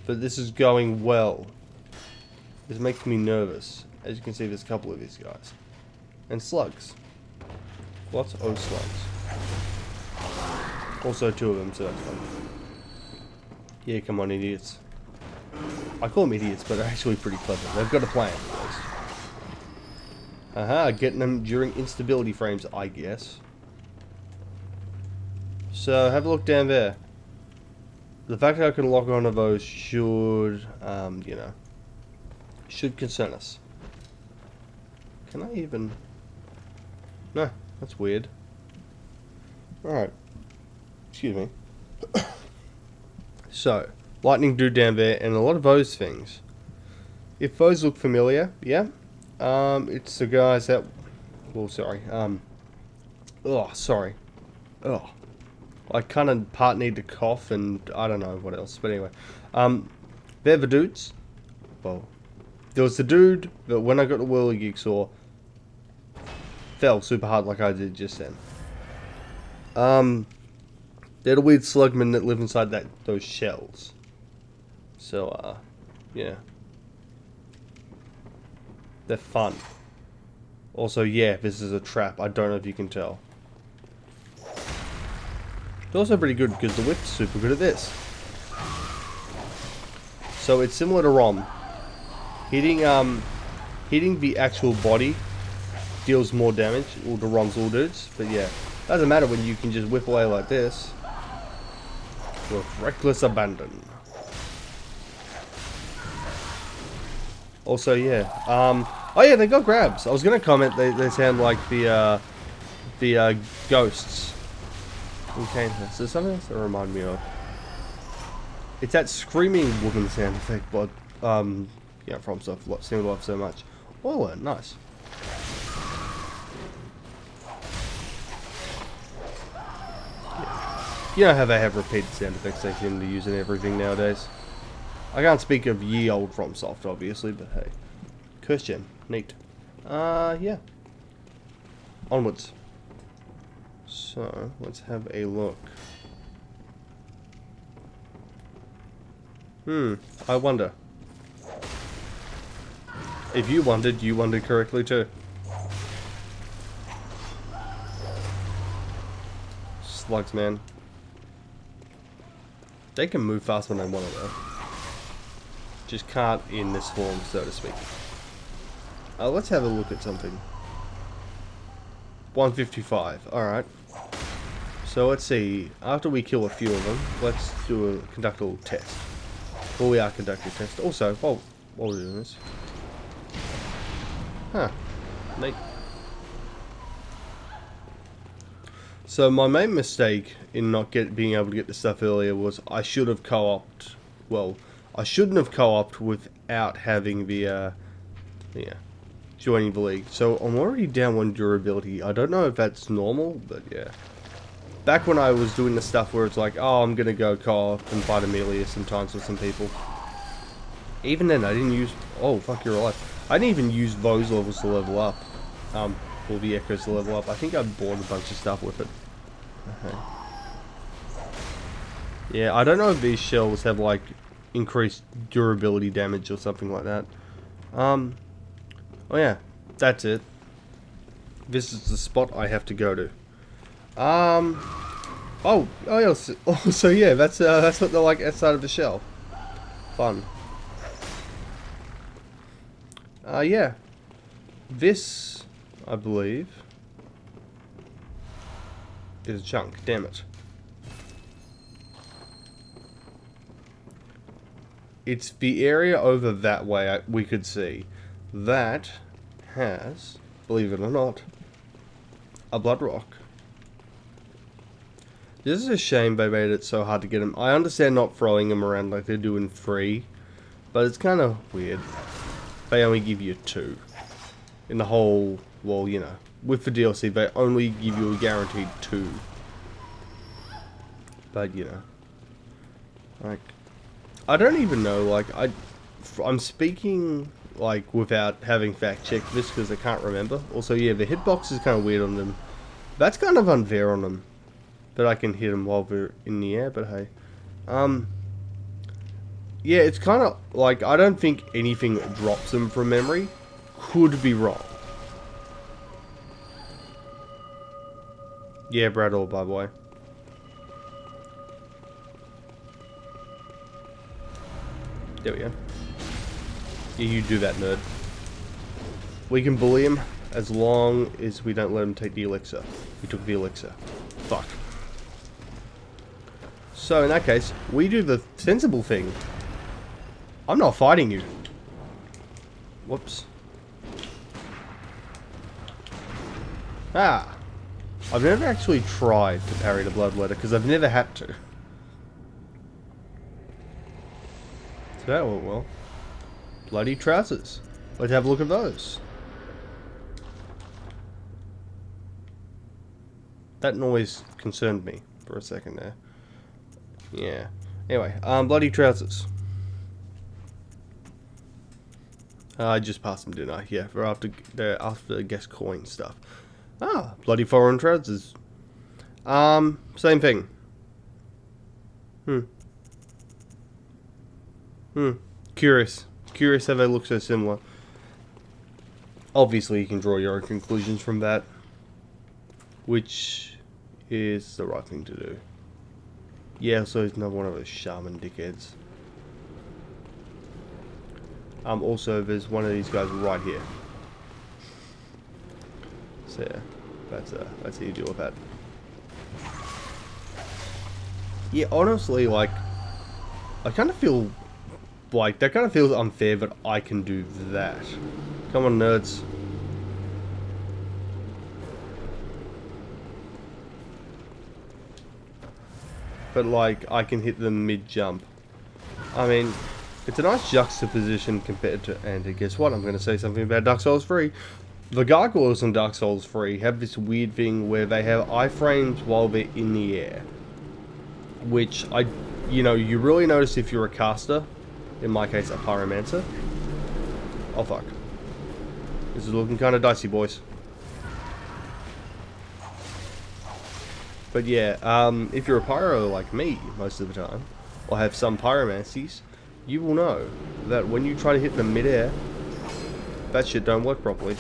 But this is going well. This makes me nervous. As you can see, there's a couple of these guys. And slugs. Lots of slugs. Also 2 of them, so that's fun. Yeah, come on, idiots. I call them idiots, but they're actually pretty clever. They've got a plan, at least. Aha, getting them during instability frames, I guess. So, have a look down there. The fact that I can lock onto those should, you know, should concern us. Can I even... No, that's weird. Alright. Excuse me. So, lightning dude down there, and a lot of those things. If those look familiar, yeah. It's the guys that... Oh, sorry. Oh, sorry. Oh. I kind of part need to cough, and I don't know what else. But anyway. They're the dudes. Well, there was the dude that when I got the Whirly Jigsaw, fell super hard like I did just then. They're the weird slugmen that live inside those shells. So, yeah. They're fun. Also, yeah, this is a trap. I don't know if you can tell. It's also pretty good because the whip's super good at this. So it's similar to Rom. Hitting the actual body deals more damage. All the Roms, all dudes. But yeah, doesn't matter when you can just whip away like this with reckless abandon. Also, yeah. Oh yeah, they got grabs. I was gonna comment. They sound like the ghosts. Okay, so something else that remind me of. It's that screaming woman sound effect, but yeah, from stuff seemed to love so much. Oh, nice. Yeah. You know how they have repeated sound effects they seem to use in everything nowadays. I can't speak of ye old FromSoft, obviously, but hey. Curse gem. Neat. Yeah. Onwards. So, let's have a look. I wonder. If you wondered correctly too. Slugs, man. They can move fast when they want to, though. Just can't in this form, so to speak. Let's have a look at something. 155. Alright. So let's see. After we kill a few of them, let's conduct a little test. Well, we are conducting a test. Also, while we're doing this. Huh. Neat. So my main mistake in not being able to get the stuff earlier was I should have co-opted. Well, I shouldn't have co-opted without having the, yeah, joining the league. So I'm already down 1 durability. I don't know if that's normal, but yeah. Back when I was doing the stuff where it's like, oh, I'm gonna go co-op and fight Amelia sometimes with some people. Even then, I didn't use... Oh, fuck, you're alive. I didn't even use those levels to level up. Or the echoes to level up. I think I bought a bunch of stuff with it. Okay. Yeah, I don't know if these shells have, like, increased durability damage or something like that. Oh yeah, that's it. This is the spot I have to go to. Oh, yes. Oh, so yeah, that's what they're like outside of the shell. Fun. Yeah. This, I believe, is junk. Damn it. It's the area over that way we could see. That has, believe it or not, a blood rock. This is a shame they made it so hard to get them. I understand not throwing them around like they do in 3, but it's kind of weird. They only give you 2. In the whole, well, you know, with the DLC, they only give you a guaranteed 2. But, you know, like, I don't even know, like, I'm speaking, like, without having fact-checked this because I can't remember. Also, yeah, the hitbox is kind of weird on them. That's kind of unfair on them. That I can hit them while they're in the air, but hey. Yeah, it's kind of, like, I don't think anything drops them from memory. Could be wrong. Yeah, Bradall, by the way. There we go. Yeah, you do that, nerd. We can bully him as long as we don't let him take the elixir. He took the elixir. Fuck. So, in that case, we do the sensible thing. I'm not fighting you. Whoops. Ah. I've never actually tried to parry the Bloodletter, because I've never had to. So that went well. Bloody trousers. Let's have a look at those. That noise concerned me for a second there. Yeah. Anyway, bloody trousers. I just passed them, didn't I? Yeah, for after guest coin stuff. Ah, bloody foreign trousers. Same thing. Curious. Curious how they look so similar. Obviously, you can draw your own conclusions from that. Which is the right thing to do. Yeah, so he's another one of those shaman dickheads. Also, there's one of these guys right here. So yeah, that's how you deal with that. Yeah, honestly, like, I kind of feel like that kind of feels unfair that I can do that. Come on, nerds. But like, I can hit them mid-jump. I mean, it's a nice juxtaposition compared to, and guess what? I'm going to say something about Dark Souls 3. The gargoyles in Dark Souls 3 have this weird thing where they have iframes while they're in the air. Which, you really notice if you're a caster. In my case, a pyromancer. Oh fuck. This is looking kind of dicey, boys. But yeah, if you're a pyro like me, most of the time, or have some pyromancies, you will know that when you try to hit them mid-air, that shit don't work properly.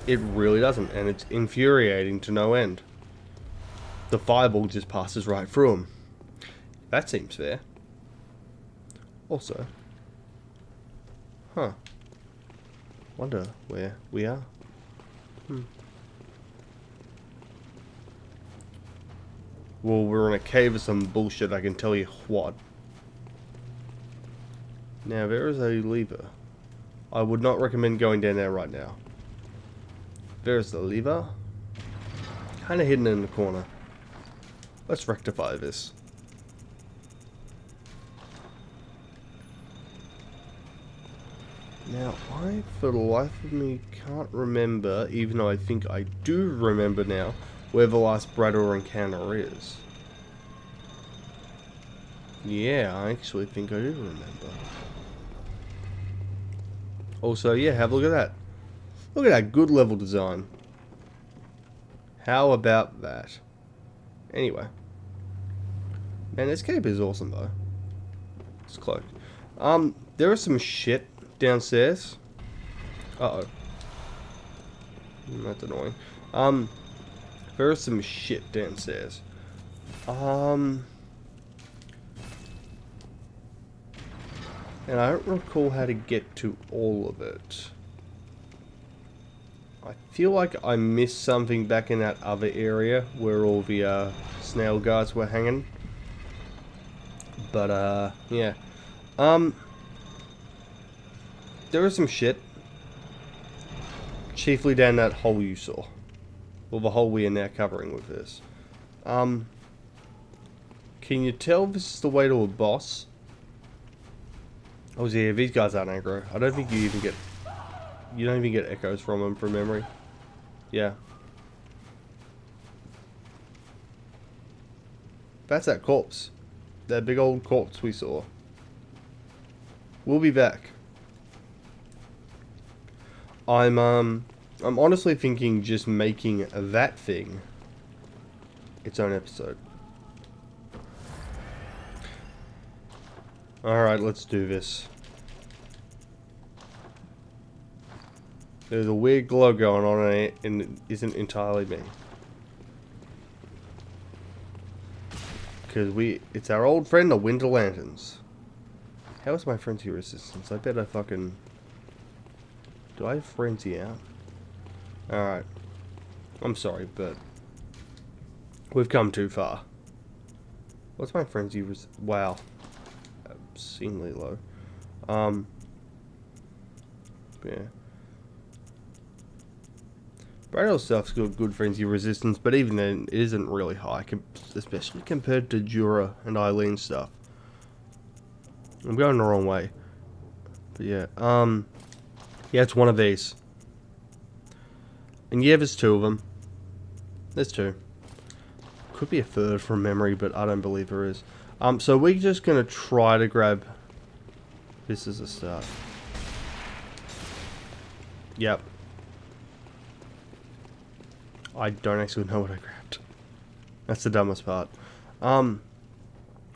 It really doesn't, and it's infuriating to no end. The fireball just passes right through them. That seems fair. Also, wonder where we are. Well, we're in a cave of some bullshit, I can tell you what. Now, there is a lever. I would not recommend going down there right now. There's the lever. Kind of hidden in the corner. Let's rectify this. Now, I, for the life of me, can't remember, even though I think I do remember now, where the last Brador encounter is. Yeah, I actually think I do remember. Also, yeah, have a look at that. Look at that good level design. How about that? Anyway. Man, this cape is awesome though. It's cloaked. There is some shit downstairs. Uh-oh. That's annoying. There is some shit downstairs. And I don't recall how to get to all of it. I feel like I missed something back in that other area where all the snail guards were hanging. But yeah. There was some shit. Chiefly down that hole you saw. Well, the hole we are now covering with this. Can you tell this is the way to a boss? Oh yeah, these guys aren't aggro. I don't think you even get... You don't even get echoes from them from memory. Yeah. That's that corpse. That big old corpse we saw. We'll be back. I'm honestly thinking just making that thing its own episode. Alright, let's do this. There's a weird glow going on and it isn't entirely me. Because it's our old friend, the Winter Lanterns. How is my frenzy resistance? I bet I fucking... Do I have frenzy out? Alright. I'm sorry, but... We've come too far. What's my frenzy wow. Obscenely low. Yeah. Bradle stuff's got good frenzy resistance, but even then, it isn't really high, especially compared to Jura and Eileen stuff. I'm going the wrong way. But yeah, yeah, it's one of these. And yeah, there's two of them. There's two. Could be a third from memory, but I don't believe there is. So we're just gonna try to grab this as a start. Yep. I don't actually know what I grabbed. That's the dumbest part. I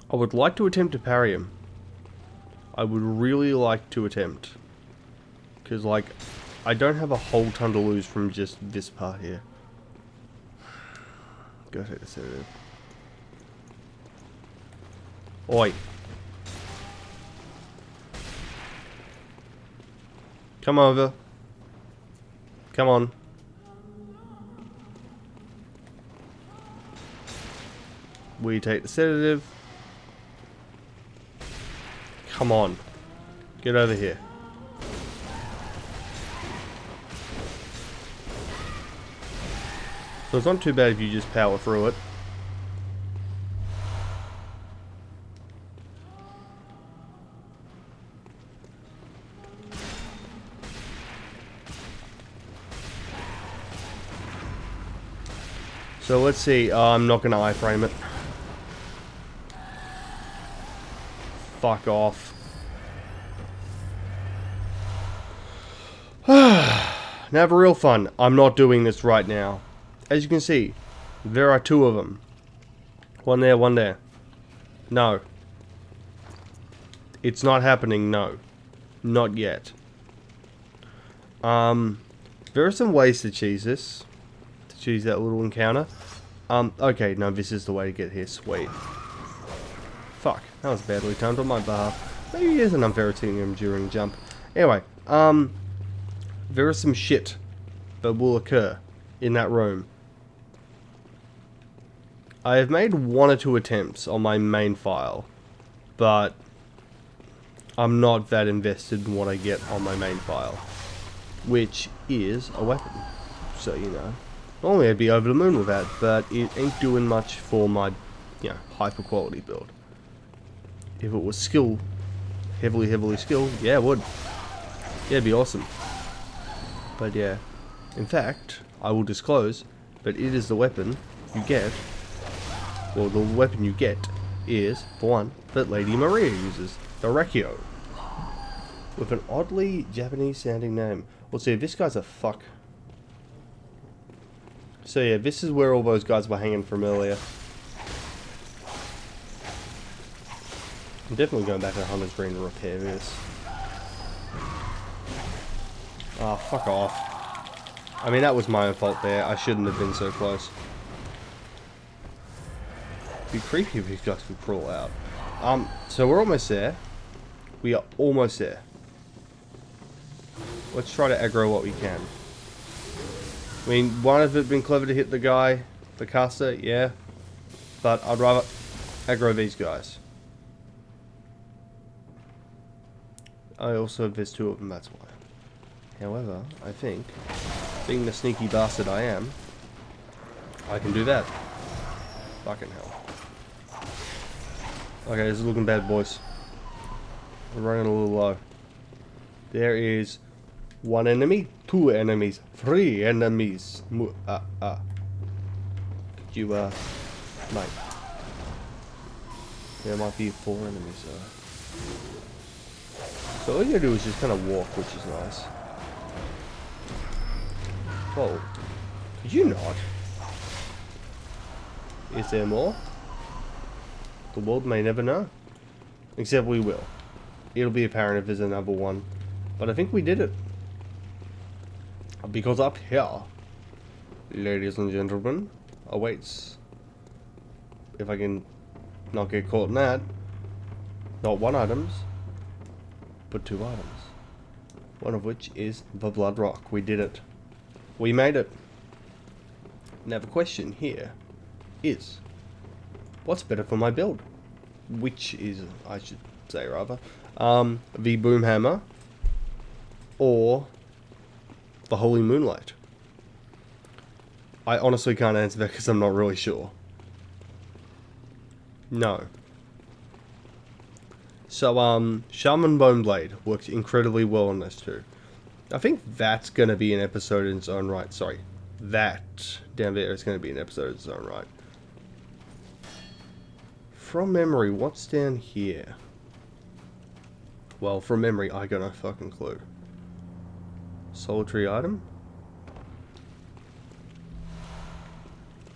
would like to attempt to parry him. I would really like to attempt. Because, like, I don't have a whole ton to lose from just this part here. Go take the sedative. Oi. Come over. Come on. We take the sedative. Come on. Get over here. So it's not too bad if you just power through it. So let's see. I'm not going to iframe it. Fuck off. Now for real fun, I'm not doing this right now. As you can see, there are two of them. One there, one there. No. It's not happening, no. Not yet. There are some ways to cheese this. To cheese that little encounter. Okay, no, this is the way to get here. Sweet. Fuck, that was badly timed on my behalf. Maybe it is an unfair titanium during jump. Anyway, there is some shit that will occur in that room. I have made 1 or 2 attempts on my main file, but I'm not that invested in what I get on my main file, which is a weapon. So, you know, normally I'd be over the moon with that, but it ain't doing much for my, you know, hyper quality build. If it was skill, heavily skilled, yeah, it would. Yeah, it'd be awesome. But yeah, in fact, I will disclose that it is the weapon you get. Well, the weapon you get is, for one, that Lady Maria uses, the Rekio. With an oddly Japanese sounding name. Well, see, this guy's a fuck. So yeah, this is where all those guys were hanging from earlier. I'm definitely going back to Hunter's Green to repair this. Oh, fuck off. I mean, that was my own fault there. I shouldn't have been so close. It'd be creepy if these guys could crawl out. So we're almost there. We are almost there. Let's try to aggro what we can. I mean, one of it been clever to hit the guy, the caster, yeah. But I'd rather aggro these guys. There's two of them, that's why. However, I think, being the sneaky bastard I am, I can do that. Fucking hell. Okay, this is looking bad, boys. We're running a little low. There is one enemy, two enemies, three enemies. Could you, mate? There might be four enemies, So all you gotta do is just kind of walk, which is nice. Whoa. Could you not? Is there more? The world may never know. Except we will. It'll be apparent if there's another one. But I think we did it. Because up here, ladies and gentlemen, awaits. If I can not get caught in that. Not one items, but two items. One of which is the blood rock. We did it. We made it. Now the question here is, what's better for my build? Which is, I should say rather, the boom hammer or the holy moonlight? I honestly can't answer that because I'm not really sure. No. So, Shaman Bone Blade works incredibly well on this too. I think that's going to be an episode in its own right. Sorry. That down there is going to be an episode in its own right. From memory, what's down here? Well, from memory, I got no fucking clue. Solitary item?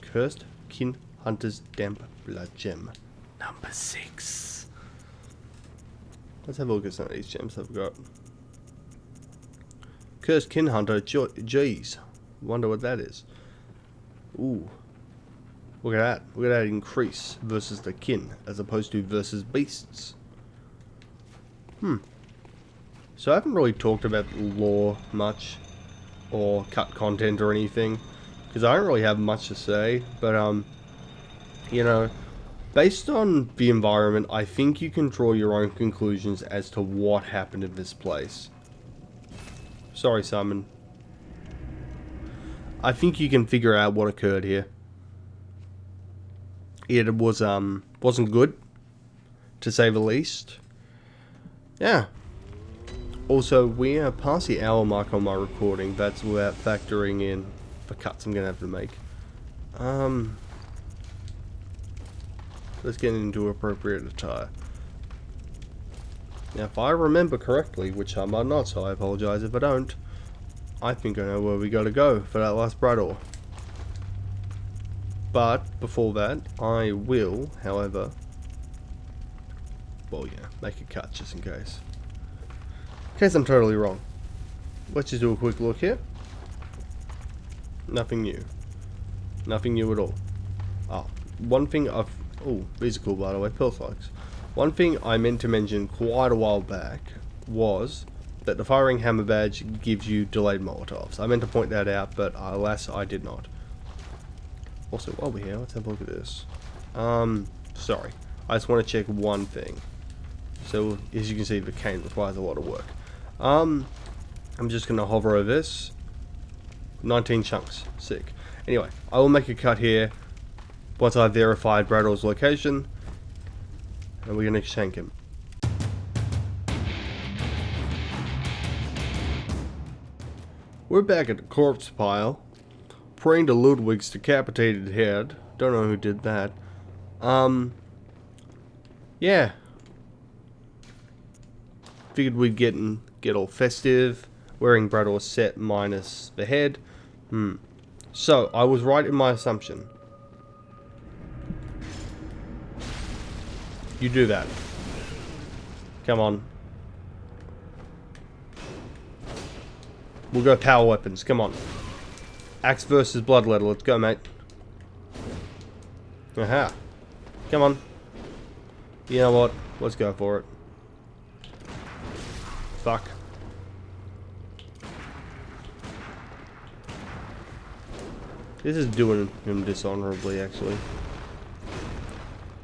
Cursed Kin Hunter's Damp Blood Gem. Number 6. Let's have a look at some of these gems I've got. Cursed Kin Hunter, jeez. Wonder what that is. Ooh. Look at that. Look at that increase versus the kin, as opposed to versus beasts. So I haven't really talked about lore much, or cut content or anything, because I don't really have much to say, but you know, based on the environment, I think you can draw your own conclusions as to what happened in this place. Sorry, Simon. I think you can figure out what occurred here. It was, wasn't good, to say the least. Yeah. Also, we are past the hour mark on my recording. That's without factoring in the cuts I'm going to have to make. Let's get into appropriate attire. Now, if I remember correctly, which I might not, so I apologize if I don't, I think I know where we gotta go for that last bridal. But, before that, I will, however, well, yeah, make a cut just in case. In case I'm totally wrong. Let's just do a quick look here. Nothing new. Nothing new at all. Oh, one thing I've... Oh, these are cool, by the way, pearl flags. One thing I meant to mention quite a while back was that the firing hammer badge gives you delayed Molotovs. I meant to point that out, but alas, I did not. Also, while we're here, let's have a look at this. Sorry. I just want to check one thing. So, as you can see, the cane requires a lot of work. I'm just going to hover over this. 19 chunks. Sick. Anyway, I will make a cut here once I've verified Braddock's location. And we're going to shank him. We're back at the corpse pile, praying to Ludwig's decapitated head. Don't know who did that. Yeah. Figured we'd get all festive, wearing Braddock's set minus the head. So, I was right in my assumption. You do that. Come on. We'll go power weapons, come on. Axe versus Bloodletter. Let's go, mate. Aha. Come on. You know what? Let's go for it. Fuck. This is doing him dishonorably, actually.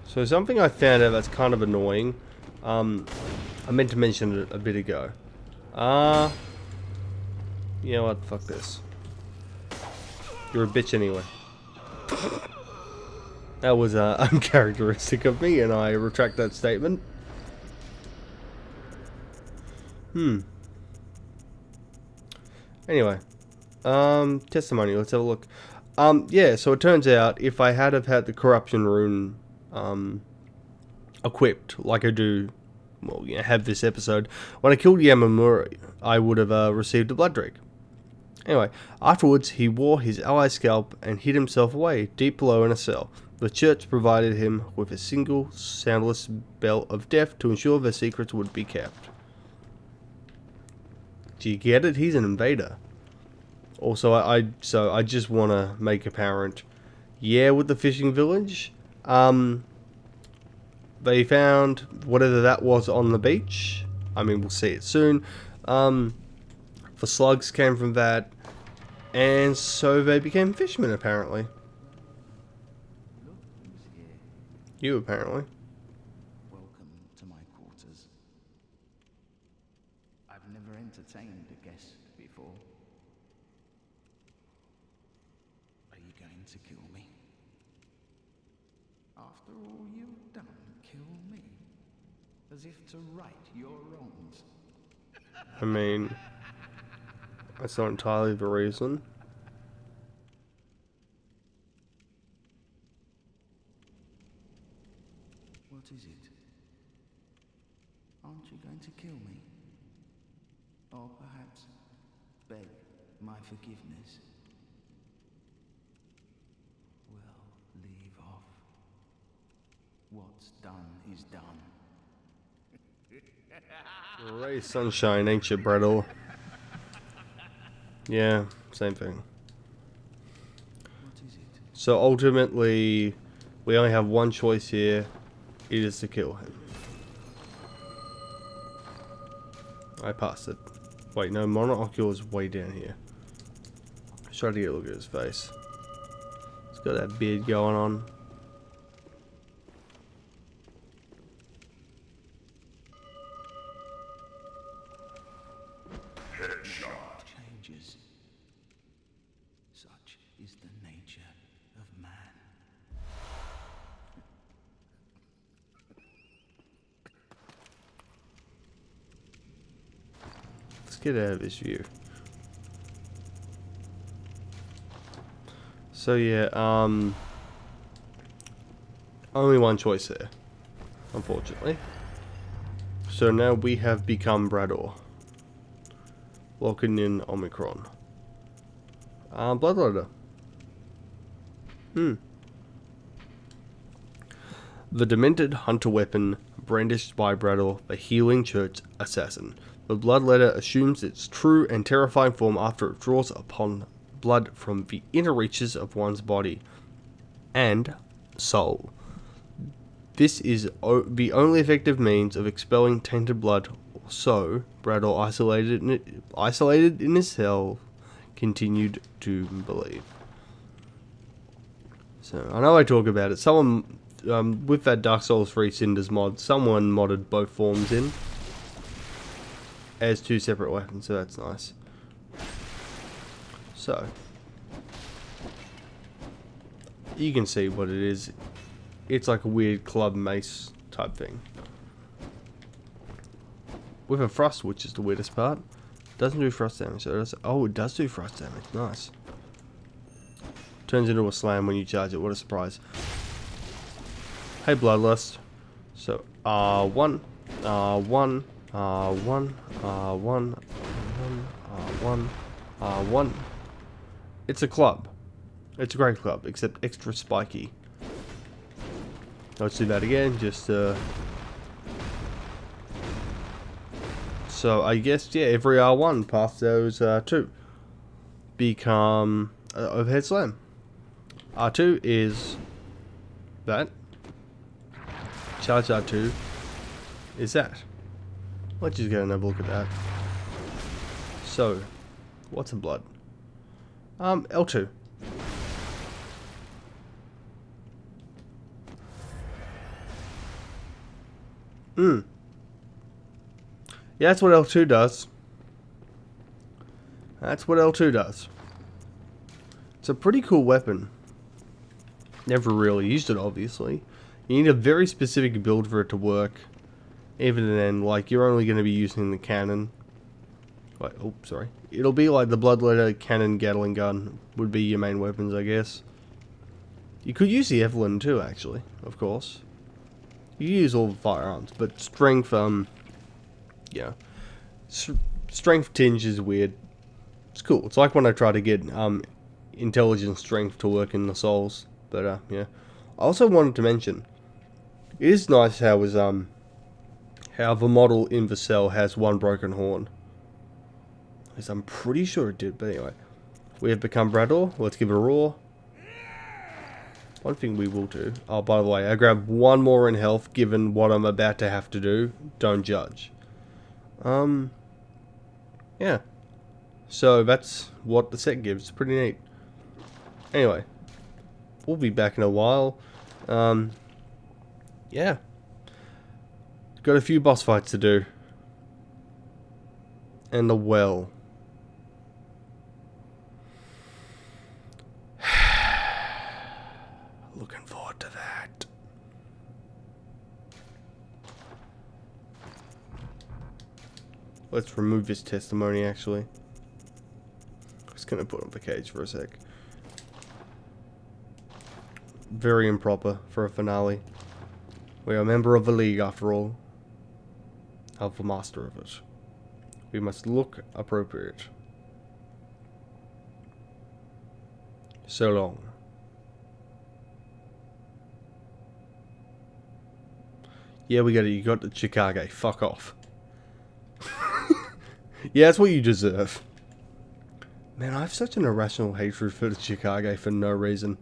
So something I found out that's kind of annoying. I meant to mention it a bit ago. You know what? Fuck this. You're a bitch anyway. That was uncharacteristic of me, and I retract that statement. Anyway. Testimony. Let's have a look. Yeah, so it turns out if I had have had the corruption rune equipped, like I do, well, you know, have this episode, when I killed Yamamura, I would have received a blood drake. Anyway, afterwards, he wore his ally's scalp and hid himself away, deep below in a cell. The church provided him with a single, soundless bell of death to ensure their secrets would be kept. Do you get it? He's an invader. Also, I just want to make apparent, yeah, with the fishing village, they found whatever that was on the beach. I mean, we'll see it soon. The slugs came from that, and so they became fishmen, apparently. Look who's here. You, apparently. Welcome to my quarters. I've never entertained a guest before. Are you going to kill me? After all you've done, kill me? As if to right your wrongs. I mean, that's not entirely the reason. What is it? Aren't you going to kill me? Or perhaps beg my forgiveness? Well, leave off. What's done is done. Ray sunshine, ain't you, Brettle? Yeah, same thing. What is it? So ultimately, we only have one choice here. It is to kill him. I passed it. Wait, no, Monocular is way down here. Let's try to get a look at his face. He's got that beard going on. Changes. Such is the nature of man. Let's get out of his view. So yeah, only one choice there, unfortunately. So now we have become Brador. Locking in Omicron. Bloodletter. The demented hunter weapon brandished by Brador, the healing church assassin. The Bloodletter assumes its true and terrifying form after it draws upon blood from the inner reaches of one's body and soul. This is the only effective means of expelling tainted blood, or so Brador, isolated in his cell, continued to believe. So, I know I talk about it. Someone, with that Dark Souls 3 Cinders mod, someone modded both forms in as two separate weapons, so that's nice. So, you can see what it is. It's like a weird club mace type thing. With a thrust, which is the weirdest part. Doesn't do thrust damage, so it does, oh, it does do thrust damage, nice. Turns into a slam when you charge it, what a surprise. Hey Bloodlust. So, R1, R1, R1, R1, R1, R1. It's a club. It's a great club, except extra spiky. Let's do that again, just so I guess, yeah, every R1 past those two become overhead slam. R2 is that. Charge R2 is that. Let's just go and have a look at that. So, what's in blood? L2. Yeah, that's what L2 does. That's what L2 does. It's a pretty cool weapon. Never really used it, obviously. You need a very specific build for it to work. Even then, like, you're only going to be using the cannon. Wait, oh, sorry. It'll be like the Bloodletter, cannon, Gatling gun would be your main weapons, I guess. You could use the Evelyn too, actually, of course. You use all the firearms, but strength, yeah. Strength tinge is weird. It's cool. It's like when I try to get, intelligence strength to work in the souls. But, yeah. I also wanted to mention, it is nice how the model in the cell has one broken horn. Because I'm pretty sure it did, but anyway. We have become Brador. Let's give it a roar. One thing we will do. Oh, by the way, I grabbed one more in health, given what I'm about to have to do. Don't judge. Yeah. So that's what the set gives. Pretty neat. Anyway. We'll be back in a while. Yeah. Got a few boss fights to do. And the well. Looking forward to that. Let's remove his testimony, actually. I'm just gonna put on the cage for a sec. Very improper for a finale. We are a member of the League, after all. Of the master of it. We must look appropriate. So long. Yeah, we got it. You got the Chicago. Fuck off. Yeah, that's what you deserve. Man, I have such an irrational hatred for the Chicago for no reason.